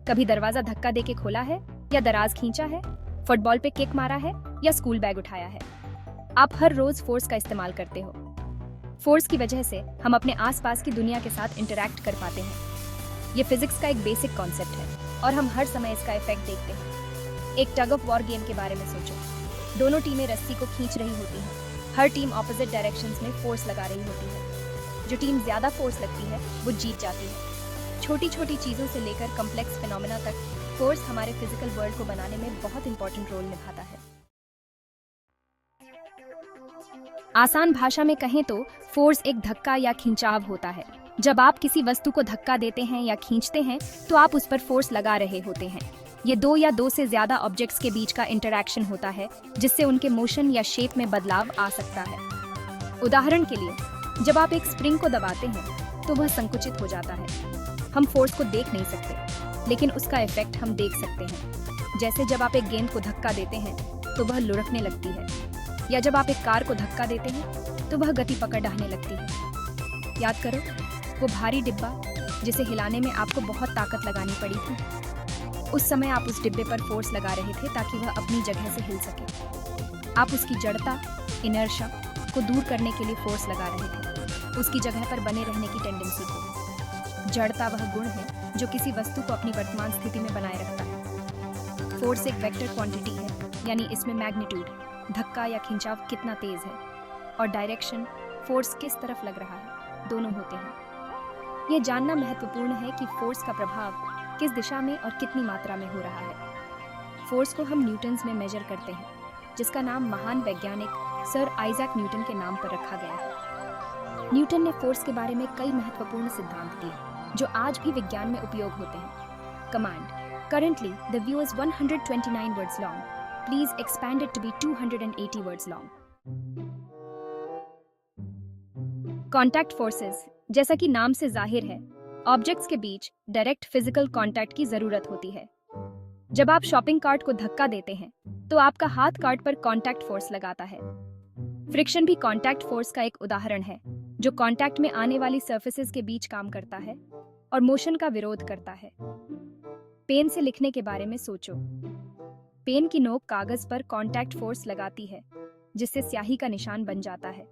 कभी दरवाजा धक्का देके खोला है या दराज खींचा है, फुटबॉल पे किक मारा है या स्कूल बैग उठाया है। आप हर रोज फोर्स का इस्तेमाल करते हो। फोर्स की वजह से हम अपने आसपास की दुनिया के साथ इंटरैक्ट कर पाते हैं। ये फिजिक्स का एक बेसिक कॉन्सेप्ट है और हम हर समय इसका इफेक्ट देखते हैं। एक टग ऑफ वॉर गेम के बारे में सोचो। दोनों टीमें रस्सी को खींच रही होती हैं। हर टीम ऑपोजिट डायरेक्शंस में फोर्स लगा रही होती है। जो टीम ज्यादा फोर्स लगती है वो जीत जाती है। छोटी छोटी चीजों से लेकर कॉम्प्लेक्स फिनोमेना तक फोर्स हमारे फिजिकल वर्ल्ड को बनाने में बहुत इंपॉर्टेंट रोल निभाता है। आसान भाषा में कहें तो फोर्स एक धक्का या खिंचाव होता है। जब आप किसी वस्तु को धक्का देते हैं या खींचते हैं तो आप उस पर फोर्स लगा रहे होते हैं। ये दो या दो से ज्यादा ऑब्जेक्ट्स के बीच का इंटरैक्शन होता है जिससे उनके मोशन या शेप में बदलाव आ सकता है। उदाहरण के लिए, जब आप एक स्प्रिंग को दबाते हैं तो वह संकुचित हो जाता है। हम फोर्स को देख नहीं सकते, लेकिन उसका इफेक्ट हम देख सकते हैं। जैसे जब आप एक गेंद को धक्का देते हैं तो वह लुढ़कने लगती है, या जब आप एक कार को धक्का देते हैं तो वह गति पकड़ने लगती है। याद करो, वो भारी डिब्बा जिसे हिलाने में आपको बहुत ताकत लगानी पड़ी थी। उस समय आप उस डिब्बे पर फोर्स लगा रहे थे ताकि वह अपनी जगह से हिल सके। आप उसकी जड़ता, इनर्शिया को दूर करने के लिए फोर्स लगा रहे थे, उसकी जगह पर बने रहने की टेंडेंसी को। जड़ता वह गुण है जो किसी वस्तु को अपनी वर्तमान स्थिति में बनाए रखता है। फोर्स एक वेक्टर क्वांटिटी है, यानी इसमें मैग्नीट्यूड, धक्का या खिंचाव कितना तेज है, और डायरेक्शन, फोर्स किस तरफ लग रहा है, दोनों होते हैं। यह जानना महत्वपूर्ण है कि फोर्स का प्रभाव किस दिशा में और कितनी मात्रा में हो रहा है। फोर्स को हम न्यूटन्स में मेजर करते हैं, जिसका नाम महान वैज्ञानिक सर आइजैक न्यूटन के नाम पर रखा गया है। न्यूटन ने फोर्स के बारे में कई महत्वपूर्ण सिद्धांत दिए जो आज भी विज्ञान में उपयोग होते हैं। Command: currently the view is 129 words long, please expand it to be 280 words long. Contact forces, जैसा कि नाम से जाहिर है, ऑब्जेक्ट्स के बीच डायरेक्ट फिजिकल कॉन्टैक्ट की जरूरत होती है। जब आप शॉपिंग कार्ट को धक्का देते हैं तो आपका हाथ कार्ट पर कॉन्टैक्ट फोर्स लगाता है। फ्रिक्शन भी कॉन्टैक्ट फोर्स का एक उदाहरण है, जो कॉन्टैक्ट में आने वाली सर्फेसेस के बीच काम करता है और मोशन का विरोध करता है। पेन से लिखने के बारे में सोचो। पेन की नोक कागज पर कॉन्टैक्ट फोर्स लगाती है, जिससे स्याही का निशान बन जाता है।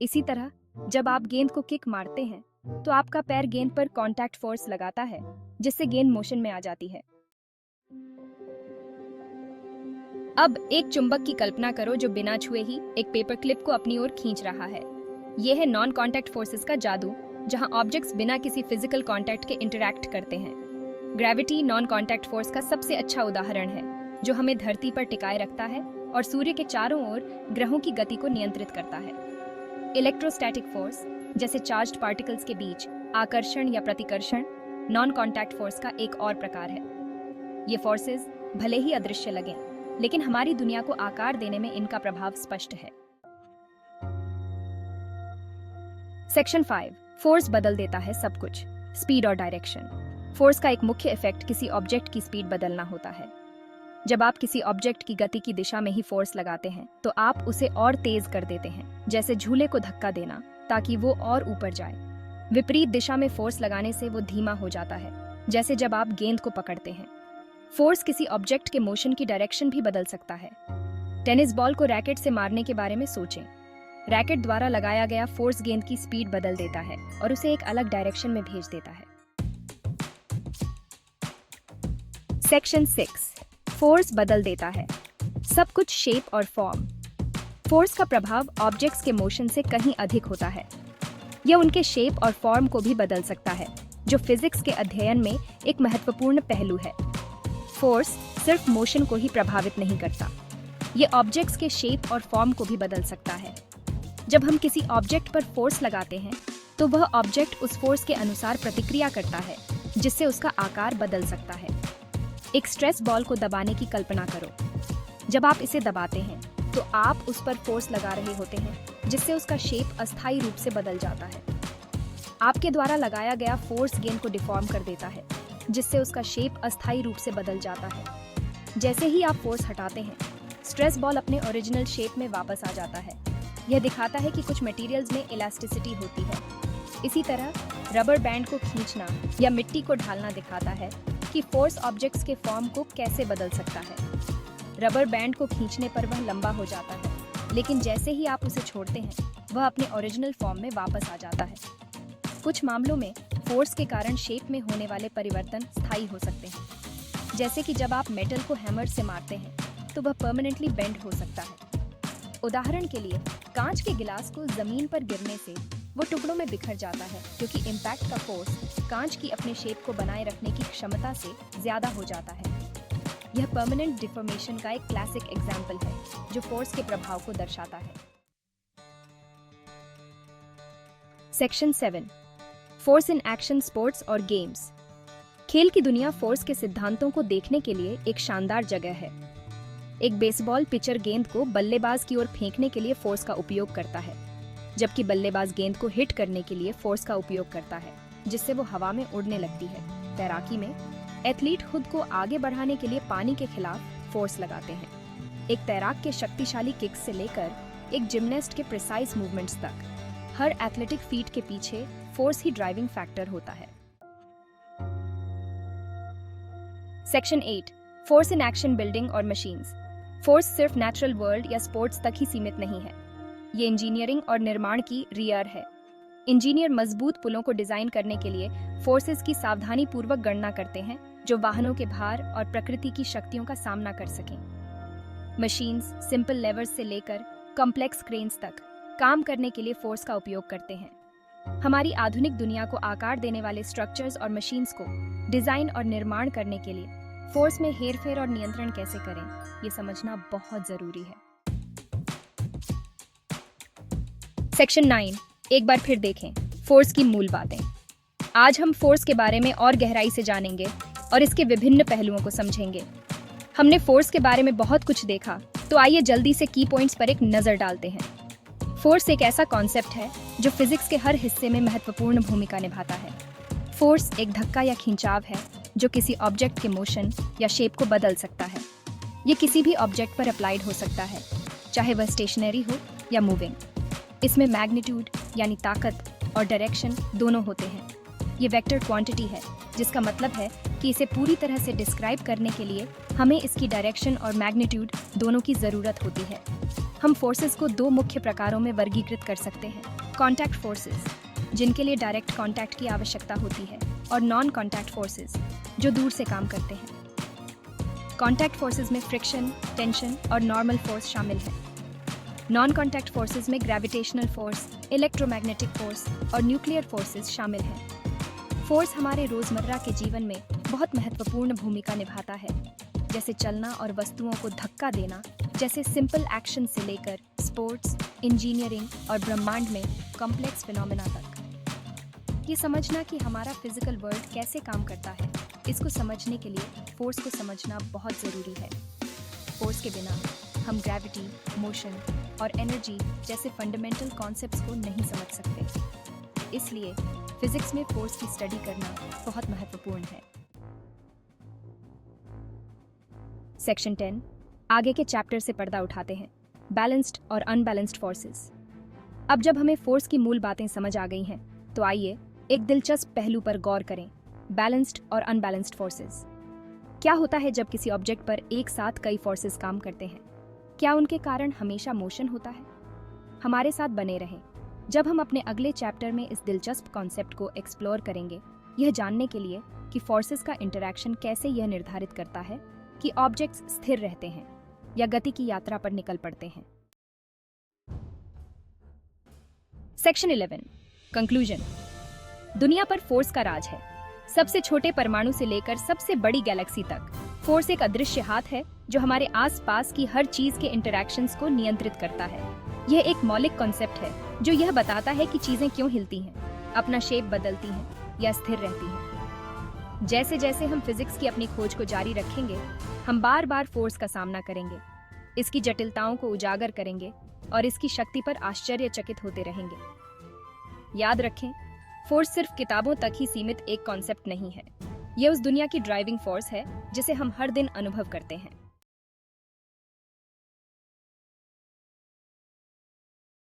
इसी तरह जब आप गेंद को किक मारते हैं तो आपका पैर गेंद पर कॉन्टैक्ट फोर्स लगाता है, जिससे गेंद मोशन में आ जाती है। अब एक चुंबक की कल्पना करो जो बिना छुए ही एक पेपर क्लिप को अपनी ओर खींच रहा है। यह है नॉन कॉन्टैक्ट फोर्सेस का जादू, जहां ऑब्जेक्ट्स बिना किसी फिजिकल कॉन्टैक्ट के इंटरैक्ट करते हैं। ग्रेविटी नॉन कॉन्टैक्ट फोर्स का सबसे अच्छा उदाहरण है, जो हमें धरती पर टिकाए रखता है और सूर्य के चारों ओर ग्रहों की गति को नियंत्रित करता है। इलेक्ट्रोस्टैटिक फोर्स, जैसे चार्ज्ड पार्टिकल्स के बीच आकर्षण या प्रतिकर्षण, नॉन कॉन्टैक्ट फोर्स का एक और प्रकार है। ये फोर्सेस भले ही अदृश्य लगें, लेकिन हमारी दुनिया को आकार देने में इनका प्रभाव स्पष्ट है। सेक्शन 5, फोर्स बदल देता है सब कुछ, स्पीड और डायरेक्शन। फोर्स का एक मुख्य इफेक्ट किसी ऑब्जेक्ट की स्पीड बदलना होता है। जब आप किसी ऑब्जेक्ट की गति की दिशा में ही फोर्स लगाते हैं तो आप उसे और तेज कर देते हैं, जैसे झूले को धक्का देना, ताकि वो और ऊपर जाए। विपरीत दिशा में फोर्स लगाने से वो धीमा हो जाता है, जैसे जब आप गेंद को पकड़ते हैं। फोर्स किसी ऑब्जेक्ट के मोशन की डायरेक्शन भी बदल सकता है। टेनिस बॉल को रैकेट से मारने के बारे में सोचें। रैकेट द्वारा लगाया गया फोर्स गेंद की स्पीड बदल देता है और उसे एक अलग डायरेक्शन में भेज देता है। सेक्शन 6, फोर्स बदल देता है सब कुछ, शेप और फॉर्म। फोर्स का प्रभाव ऑब्जेक्ट्स के मोशन से कहीं अधिक होता है। यह उनके शेप और फॉर्म को भी बदल सकता है, जो फिजिक्स के अध्ययन में एक महत्वपूर्ण पहलू है। फोर्स सिर्फ मोशन को ही प्रभावित नहीं करता, यह ऑब्जेक्ट्स के शेप और फॉर्म को भी बदल सकता है। जब हम किसी ऑब्जेक्ट पर फोर्स लगाते हैं तो वह ऑब्जेक्ट उस फोर्स के अनुसार प्रतिक्रिया करता है, जिससे उसका आकार बदल सकता है। एक स्ट्रेस बॉल को दबाने की कल्पना करो। जब आप इसे दबाते हैं तो आप उस पर फोर्स लगा रहे होते हैं, जिससे उसका शेप अस्थायी रूप से बदल जाता है। आपके द्वारा लगाया गया फोर्स गेंद को डिफॉर्म कर देता है, जिससे उसका शेप अस्थायी रूप से बदल जाता है। जैसे ही आप फोर्स हटाते हैं, स्ट्रेस बॉल अपने ओरिजिनल शेप में वापस आ जाता है। यह दिखाता है कि कुछ मटेरियल्स में इलास्टिसिटी होती है। इसी तरह रबर बैंड को खींचना या मिट्टी को ढालना दिखाता है कि फोर्स ऑब्जेक्ट्स के फॉर्म को कैसे बदल सकता है। रबर बैंड को खींचने पर वह लंबा हो जाता है, लेकिन जैसे ही आप उसे छोड़ते हैं वह अपने ओरिजिनल फॉर्म में वापस आ जाता है। कुछ मामलों में फोर्स के कारण शेप में होने वाले परिवर्तन स्थायी हो सकते हैं, जैसे कि जब आप मेटल को हैमर से मारते हैं तो वह परमानेंटली बेंड हो सकता है। उदाहरण के लिए, कांच के गिलास को जमीन पर गिरने से वो टुकड़ों में बिखर जाता है, क्योंकि इम्पैक्ट का फोर्स कांच की अपने शेप को बनाए रखने की क्षमता से ज्यादा हो जाता है। यह परमानेंट डिफॉर्मेशन का एक क्लासिक एग्जाम्पल है जो फोर्स के प्रभाव को दर्शाता है। Section 7, force in action sports और गेम्स। खेल की दुनिया फोर्स के सिद्धांतों को देखने के लिए एक शानदार जगह है। एक बेसबॉल पिचर गेंद को बल्लेबाज की ओर फेंकने के लिए फोर्स का उपयोग करता है, जबकि बल्लेबाज गेंद को हिट करने के लिए फोर्स का उपयोग करता है, जिससे वो हवा में उड़ने लगती है। तैराकी में एथलीट खुद को आगे बढ़ाने के लिए पानी के खिलाफ फोर्स लगाते हैं। एक तैराक के शक्तिशाली किक्स से लेकर एक जिमनास्ट के प्रिसाइज मूवमेंट्स तक, हर एथलेटिक फीट के पीछे फोर्स ही ड्राइविंग फैक्टर होता है। Section 8, force in action building और मशीन्स। फोर्स सिर्फ नेचुरल वर्ल्ड या स्पोर्ट्स तक ही सीमित नहीं है, ये इंजीनियरिंग और निर्माण की रियर है। इंजीनियर मजबूत पुलों को डिजाइन करने के लिए फोर्सेस की सावधानी पूर्वक गणना करते हैं, जो वाहनों के भार और प्रकृति की शक्तियों का सामना कर सकें। मशीन्स सिंपल लेवर्स से लेकर कॉम्प्लेक्स क्रेन्स तक काम करने के लिए फोर्स का उपयोग करते हैं। हमारी आधुनिक दुनिया को आकार देने वाले स्ट्रक्चर्स और मशीन्स को डिजाइन और निर्माण करने के लिए फोर्स में हेरफेर और नियंत्रण कैसे करें, ये समझना बहुत जरूरी है। सेक्शन 9, एक बार फिर देखें फोर्स की मूल बातें। आज हम फोर्स के बारे में और गहराई से जानेंगे और इसके विभिन्न पहलुओं को समझेंगे। हमने फोर्स के बारे में बहुत कुछ देखा, तो आइए जल्दी से की पॉइंट्स पर एक नजर डालते हैं। फोर्स एक ऐसा कॉन्सेप्ट है जो फिजिक्स के हर हिस्से में महत्वपूर्ण भूमिका निभाता है। फोर्स एक धक्का या खिंचाव है जो किसी ऑब्जेक्ट के मोशन या शेप को बदल सकता है। ये किसी भी ऑब्जेक्ट पर अप्लाइड हो सकता है, चाहे वह स्टेशनरी हो या मूविंग। इसमें मैग्नीट्यूड यानी ताकत और डायरेक्शन दोनों होते हैं। ये वेक्टर क्वांटिटी है, जिसका मतलब है कि इसे पूरी तरह से डिस्क्राइब करने के लिए हमें इसकी डायरेक्शन और मैग्नीट्यूड दोनों की ज़रूरत होती है। हम फोर्सेस को दो मुख्य प्रकारों में वर्गीकृत कर सकते हैं: कॉन्टैक्ट फोर्सेस, जिनके लिए डायरेक्ट कॉन्टैक्ट की आवश्यकता होती है, और नॉन कॉन्टैक्ट फोर्सेस, जो दूर से काम करते हैं। कॉन्टैक्ट फोर्सेस में फ्रिक्शन, टेंशन और नॉर्मल फोर्स शामिल है। नॉन कॉन्टैक्ट फोर्सेस में ग्रेविटेशनल फोर्स, इलेक्ट्रोमैग्नेटिक फोर्स और न्यूक्लियर फोर्सेस शामिल हैं। फोर्स हमारे रोजमर्रा के जीवन में बहुत महत्वपूर्ण भूमिका निभाता है, जैसे चलना और वस्तुओं को धक्का देना, जैसे सिंपल एक्शन से लेकर स्पोर्ट्स, इंजीनियरिंग और ब्रह्मांड में कॉम्प्लेक्स फिनोमेना तक। ये समझना कि हमारा फिजिकल वर्ल्ड कैसे काम करता है, इसको समझने के लिए फोर्स को समझना बहुत ज़रूरी है। फोर्स के बिना हम ग्रेविटी, मोशन और एनर्जी जैसे फंडामेंटल कॉन्सेप्ट्स को नहीं समझ सकते। इसलिए फिजिक्स में फोर्स की स्टडी करना बहुत महत्वपूर्ण है। सेक्शन 10, आगे के चैप्टर से पर्दा उठाते हैं, बैलेंस्ड और अनबैलेंस्ड फोर्सेस। अब जब हमें फोर्स की मूल बातें समझ आ गई हैं, तो आइए एक दिलचस्प पहलू पर गौर करें: बैलेंस्ड और अनबैलेंस्ड फोर्सेस। क्या होता है जब किसी ऑब्जेक्ट पर एक साथ कई फोर्सेस काम करते हैं? क्या उनके कारण हमेशा मोशन होता है? हमारे साथ बने रहें जब हम अपने अगले चैप्टर में इस दिलचस्प कॉन्सेप्ट को एक्सप्लोर करेंगे, यह जानने के लिए कि फोर्सेस का इंटरैक्शन कैसे यह निर्धारित करता है कि ऑब्जेक्ट्स स्थिर रहते हैं या गति की यात्रा पर निकल पड़ते हैं। Section 11, conclusion. दुनिया पर फोर्स का राज है। सबसे छोटे परमाणु से लेकर सबसे बड़ी गैलेक्सी तक फोर्स एक अदृश्य हाथ है जो हमारे आसपास की हर चीज के इंटरैक्शंस को नियंत्रित करता है। यह एक मौलिक कॉन्सेप्ट है जो यह बताता है कि चीजें क्यों हिलती हैं, अपना शेप बदलती हैं या स्थिर रहती हैं। जैसे जैसे हम फिजिक्स की अपनी खोज को जारी रखेंगे, हम बार बार फोर्स का सामना करेंगे, इसकी जटिलताओं को उजागर करेंगे और इसकी शक्ति पर आश्चर्यचकित होते रहेंगे। याद रखें, फोर्स सिर्फ किताबों तक ही सीमित एक कॉन्सेप्ट नहीं है। यह उस दुनिया की ड्राइविंग फोर्स है जिसे हम हर दिन अनुभव करते हैं।